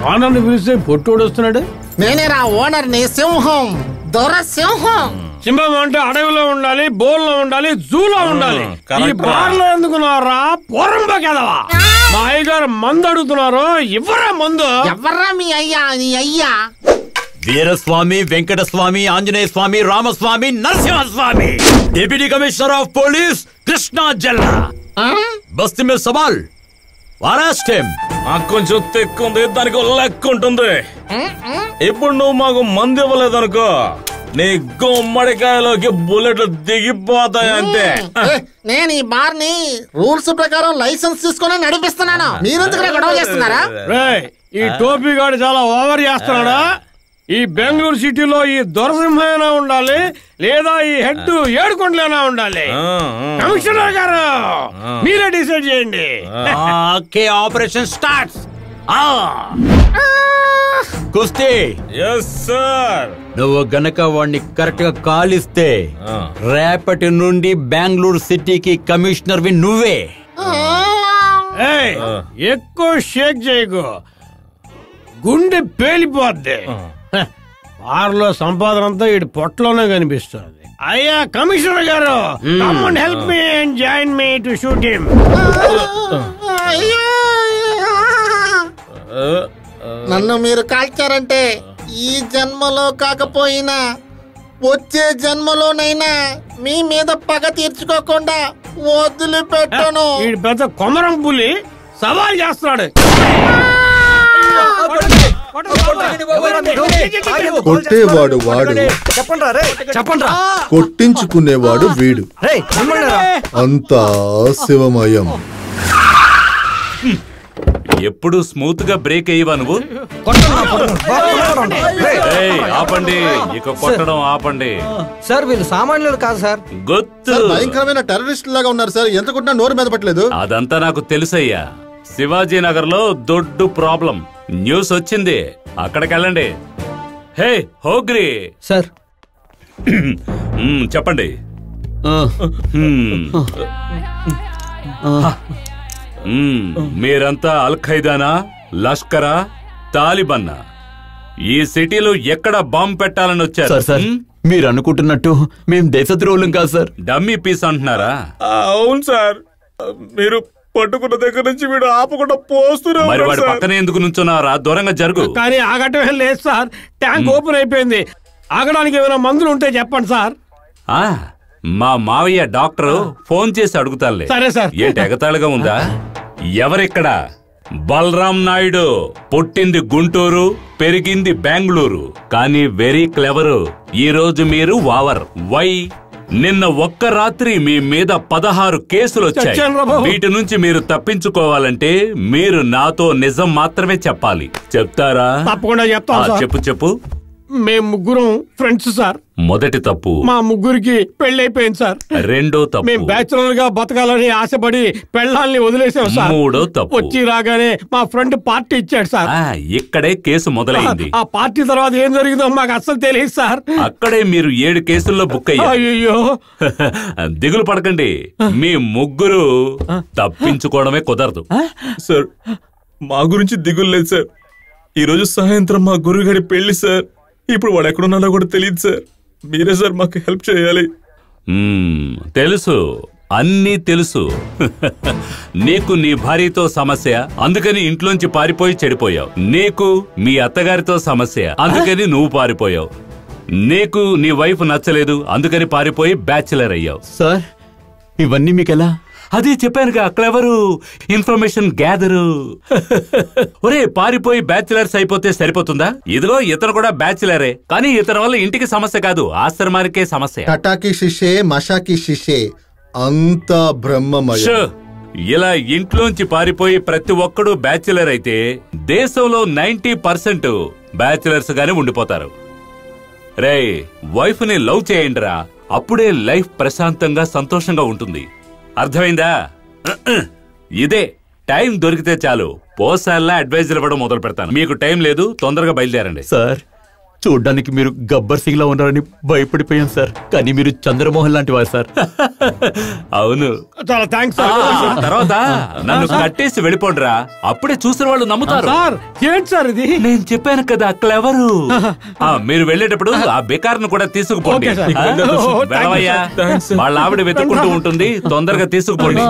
ఓనర్ని పిలిస్తే పొట్టోడు వస్తున్నాడు. నేనేరా ఓనర్ని, సింహం, దొర సింహం. సింహం అంటే అడవిలో ఉండాలి, బోల్లో ఉండాలి, జూలో ఉండాలి. ఈ బార్లో ఎందుకున్నారా పోరంబా కదవా? మా అయ్యగారు మందు అడుగుతున్నారు, ఇవ్వరా మందు. ఎవర్రా మీ అయ్యా? నీ అయ్యా Veeraswamy, Venkataswamy, Anjaneya Swamy, Ramaswamy, Narasimhaswamy, deputy commissioner of police Krishna జిల్లా. బస్తీ మీద సవాల్, అరెస్ట్ హిమ్. కొంచెం తెక్కుంది, దానికి లెక్క ఉంటుంది. ఇప్పుడు నువ్వు మాకు మంది ఇవ్వలేదనుకో, నీ గుమ్మడికాయలోకి బుల్లెట్లు దిగిపోతాయి అంతే. నేను ఈ బార్ ని రూల్స్ ప్రకారం లైసెన్స్ తీసుకుని నడిపిస్తున్నాను. మీరెందుకు గొడవ చేస్తున్నారా? ఈ టోపీ గాడు చాలా ఓవర్ చేస్తున్నాడా? ఈ బెంగళూరు సిటీలో ఈ దొరసింహైనా ఉండాలి, లేదా ఈ హెడ్ ఏడుకొండలైనా ఉండాలి. కమిషనర్ గారు మీరే డిసైడ్ చేయండి. Operation start. కుస్తీ. yes sir. నువ్వు గనక వాడిని కరెక్ట్ గా కాలిస్తే రేపటి నుండి బెంగళూరు సిటీకి కమిషనర్ వి నువ్వే. ఎక్కువ షేక్ చేయకు, గుండె పేలిపోద్ది. బార్లో సంపాదన అంతా ఈ పొట్టలోనే కనిపిస్తుంది. అయ్యా కమిషనర్ గారు, come and help me and join me to shoot him. నన్ను మీరు కాల్చారంటే ఈ జన్మలో కాకపోయినా వచ్చే జన్మలోనైనా మీ మీద పగ తీర్చుకోకుండా వదిలిపెట్టను. ఈ పెద్ద కొమరం పులి సవాల్ చేస్తున్నాడు. కొట్టేవాడు వాడు, కొట్టించుకునేవాడు వీడు. అంతా శివమయం. ఎప్పుడు స్మూత్ గా బ్రేక్ అయ్యవా నువ్వు? ఆపండి, ఇక కొట్టడం ఆపండి. సార్ వీళ్ళు సామాన్యులు కాదు సార్, గుర్తు భయంకరమైన టెర్రరిస్ట్ లాగా ఉన్నారు సార్. ఎంత కొట్టినా నోరు మీద పట్టలేదు. అదంతా నాకు తెలుసయ్యా. శివాజీ నగర్ లో దొడ్డు ప్రాబ్లం, న్యూస్ వచ్చింది, అక్కడికి వెళ్ళండి. హే హోగ్రి సార్. చెప్పండి. మీరంతా అల్ ఖైదానా, లష్కరా, తాలిబన్నా? ఈ సిటీలో ఎక్కడ బాంబు పెట్టాలని వచ్చారు? మీరు అనుకుంటున్నట్టు మేం దేశద్రోహులం కాదు సార్. డమ్మీ పీస్ అంటున్నారా? అవును సార్, మీరు పట్టుకున్న దగ్గర నుంచి వీడు ఆపకుండా పోస్తున్నారు. మరి వాడు పక్కనే ఎందుకు నుంచున్నారా? దూరంగా జరుగు. కానీ ఆగటం లేదు సార్, ట్యాంక్ ఓపెన్ అయిపోయింది. ఆగడానికి ఏమైనా మందులు ఉంటే చెప్పండి సార్. మా మావయ్య డాక్టర్ ఫోన్ చేసి అడుగుతాలే. సరే సార్. ఏంటి ఎగతాళిగా ఉందా? ఎవరిక్కడ? బలరాం నాయుడు. పుట్టింది గుంటూరు, పెరిగింది బెంగళూరు, కానీ వెరీ క్లెవరు. ఈ రోజు మీరు వావర్. వై? నిన్న ఒక్క రాత్రి మీ మీద 16 కేసులు వచ్చాయి. వీటి నుంచి మీరు తప్పించుకోవాలంటే మీరు నాతో నిజం మాత్రమే చెప్పాలి. చెప్తారా? తప్పకుండా చెప్తాను. చెప్పు. మేము ముగ్గురం ఫ్రెండ్స్ సార్. మొదటి తప్పు, మా ముగ్గురికి పెళ్ళైపోయింది సార్. రెండో తప్పు, మేము బ్యాచులర్ గా బతకాలని ఆశపడి పెళ్ళాలని వదిలేసాం సార్. మూడో తప్పు, వచ్చి రాగానే మా ఫ్రెండ్ పార్టీ ఇచ్చాడు సార్. ఇక్కడే కేసు మొదలైంది. ఆ పార్టీ తర్వాత ఏం జరిగిందో మాకు అస్సలు తెలియదు సార్. అక్కడే మీరు 7 కేసుల్లో బుక్ అయ్యారు. అయ్యో, దిగులు పడకండి, మీ ముగ్గురు తప్పించుకోవడమే కుదరదు. సార్ మా గురించి దిగులు లేదు సార్. ఈ రోజు సాయంత్రం మా గురుగారి పెళ్లి సార్. ఇప్పుడు వాడు ఎక్కడున్నాడో కూడా తెలియదు సార్. మీరే సార్ మాకు హెల్ప్ చేయాలి. తెలుసు, అన్నీ తెలుసు. నీకు నీ భార్యతో సమస్య, అందుకని ఇంట్లోంచి పారిపోయి చెడిపోయావు. నీకు మీ అత్తగారితో సమస్య, అందుకని నువ్వు పారిపోయావు. నీకు నీ వైఫ్ నచ్చలేదు, అందుకని పారిపోయి బ్యాచిలర్ అయ్యావు. సార్ ఇవన్నీ మీకెలా? అదే చెప్పానుగా, క్లెవరు, ఇన్ఫర్మేషన్ గ్యాదరు. ఒరే, పారిపోయి బ్యాచిలర్స్ అయిపోతే సరిపోతుందా? ఇదిగో ఇతను కూడా బ్యాచిలరే, కానీ ఇతని వల్ల ఇంటికి సమస్య కాదు, ఆశ్రమానికే సమస్య. టటాకి శిషే, మషాకి శిషే, అంతా బ్రహ్మమయ. ఇలా ఇంట్లోంచి పారిపోయి ప్రతి ఒక్కడు బ్యాచిలర్ అయితే దేశంలో 90% బ్యాచిలర్స్ గానే ఉండిపోతారు. రే, వైఫ్ ని లవ్ చేయండిరా, అప్పుడే లైఫ్ ప్రశాంతంగా సంతోషంగా ఉంటుంది. అర్థమైందా? ఇదే టైం దొరికితే చాలు పోసాల్లా అడ్వైజర్ ఇవ్వడం మొదలు పెడతాను. మీకు టైం లేదు, తొందరగా బయలుదేరండి. సార్ చూడ్డానికి మీరు గబ్బర్ సింగ్ లా ఉన్నారని భయపడిపోయాను సార్, కానీ మీరు చంద్రమోహన్ లాంటి వారు సార్. అవును. చాలా థ్యాంక్స్ తర్వాత నన్ను కట్టేసి వెళ్ళిపోండిరా, అప్పుడే చూసిన వాళ్ళు నమ్ముతారు. సార్. ఏంటి సార్ ఇది? నేను చెప్పాను కదా క్లెవరు. మీరు వెళ్ళేటప్పుడు ఆ బేకార్ను కూడా తీసుకుపోండి. వెళ్ళవయ్యా, వాళ్ళ ఆవిడ వెతుక్కుంటూ ఉంటుంది, తొందరగా తీసుకుపోండి.